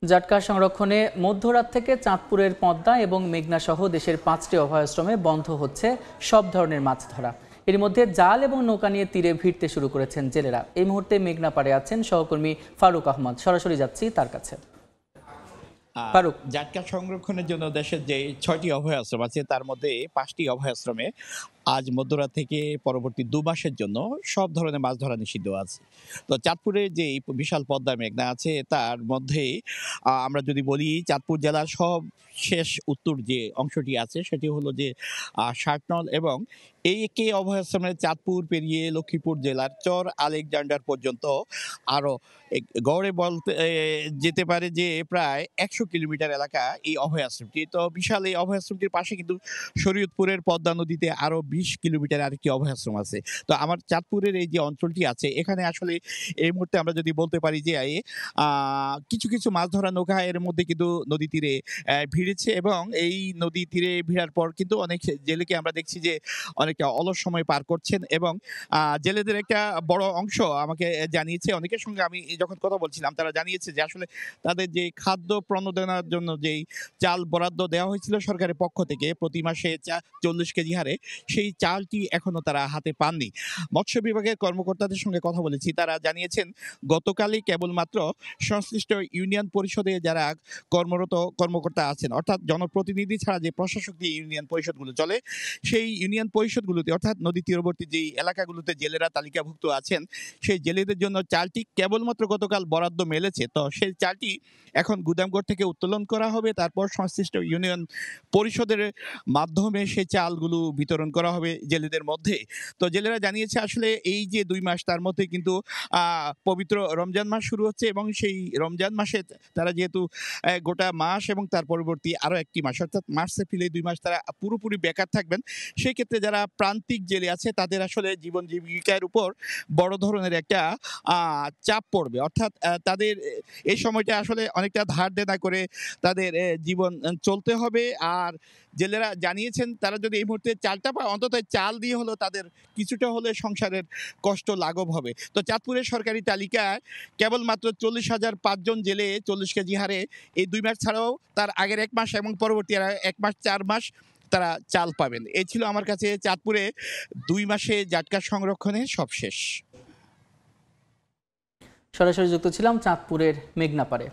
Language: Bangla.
জাটকা সংরক্ষণে মধ্যরাত থেকে চাঁদপুরের পদ্মা এবং মেঘনা সহ দেশের 5টি অভয়াশ্রমে বন্ধ হচ্ছে সব ধরনের মাছ ধরা। এর মধ্যে জাল এবং নৌকা নিয়ে তীরে ভিড়তে শুরু করেছেন জেলেরা। এই মুহূর্তে মেঘনা পাড়ে আছেন সহকর্মী ফারুক আহমদ। সরাসরি যাচ্ছি তার কাছে। ফারুক, জাটকা সংরক্ষণের জন্য দেশের যে 6টি অভয়াশ্রম আছে তার মধ্যে 5টি অভয়াশ্রমে আজ মধ্যরাত থেকে পরবর্তী 2 মাসের জন্য সব ধরনের মাছ ধরা নিষিদ্ধ আছে। তো চাঁদপুরে যে বিশাল পদ্মা মেঘনা আছে তার মধ্যে আমরা যদি বলি চাঁদপুর জেলার সব শেষ উত্তর যে অংশটি আছে সেটি হলো যে শার্টনল এবং এই কে অভয়াশ্রমের চাঁদপুর পেরিয়ে লক্ষ্মীপুর জেলার চর আলেকজান্ডার পর্যন্ত আরো গড়ে বলতে যেতে পারে যে প্রায় 100 কিলোমিটার এলাকা এই অভয়াশ্রমটি। তো বিশাল এই অভয়াশ্রমটির পাশে কিন্তু শরীয়তপুরের পদ্মা নদীতে আরো 20 কিলোমিটার আরেকটি অভয়াশ্রম আছে। তো আমার চাঁদপুরের এই যে অঞ্চলটি আছে এখানে আসলে এই মুহূর্তে আমরা যদি বলতে পারি যে কিছু কিছু মাছ ধরা নৌকা এর মধ্যে কিন্তু নদী তীরে ভিড়েছে এবং এই নদী তীরে ভিড়ার পর কিন্তু অনেক জেলেকে আমরা দেখছি যে অনেকটা অলস সময় পার করছেন এবং জেলেদের একটা বড় অংশ আমাকে জানিয়েছে, অনেকের সঙ্গে আমি যখন কথা বলছিলাম তারা জানিয়েছে যে আসলে তাদের যে খাদ্য প্রণোদনার জন্য যেই চাল বরাদ্দ দেওয়া হয়েছিল সরকারের পক্ষ থেকে প্রতি মাসে 40 কেজি হারে, সেই চালটি এখনো তারা হাতে পাননি। মৎস্য বিভাগের কর্মকর্তাদের সঙ্গে কথা বলেছি, তারা জানিয়েছেন গতকালই কেবলমাত্র সংশ্লিষ্ট ইউনিয়ন পরিষদে যারা কর্মরত কর্মকর্তা আছেন অর্থাৎ জনপ্রতিনিধি ছাড়া যে প্রশাসক দিয়ে ইউনিয়ন পরিষদগুলো চলে সেই ইউনিয়ন পরিষদগুলোতে অর্থাৎ নদী তীরবর্তী যেই এলাকাগুলোতে জেলেরা তালিকাভুক্ত আছেন সেই জেলেদের জন্য চালটি কেবলমাত্র গতকাল বরাদ্দ মেলেছে। তো সেই চালটি এখন গুদামঘর থেকে উত্তোলন করা হবে, তারপর সংশ্লিষ্ট ইউনিয়ন পরিষদের মাধ্যমে সেই চালগুলো বিতরণ করা হবে জেলেদের মধ্যে। তো জেলেরা জানিয়েছে আসলে এই যে 2 মাস তার মধ্যে কিন্তু পবিত্র রমজান মাস শুরু হচ্ছে এবং সেই রমজান মাসে তারা যেহেতু গোটা মাস এবং তার পরবর্তী আরো একটি মাস অর্থাৎ মার্চ এপ্রিল এই 2 মাস তারা পুরোপুরি বেকার থাকবেন। সেই ক্ষেত্রে যারা প্রান্তিক জেলে আছে তাদের আসলে জীবন জীবিকার উপর বড় ধরনের একটা চাপ পড়বে, অর্থাৎ তাদের এই সময়টা আসলে অনেকটা ধার দেনা করে তাদের জীবন চলতে হবে। আর জেলেরা জানিয়েছেন তারা যদি এই মুহূর্তে চালটা পায় অন্তত চাল দিয়ে হলো তাদের কিছুটা হলে সংসারের কষ্ট লাঘব হবে। তো চাঁদপুরের সরকারি তালিকায় কেবলমাত্র 40,005 জন জেলে 40 কেজি হারে এই 2 মাস ছাড়াও তার আগের 1 মাস এবং পরবর্তী 1 মাস 4 মাস তারা চাল পাবেন। এই ছিল আমার কাছে চাঁদপুরে 2 মাসে জাটকা সংরক্ষণে সব শেষ। সরাসরি যুক্ত ছিলাম চাঁদপুরের মেঘনা পাড়ে।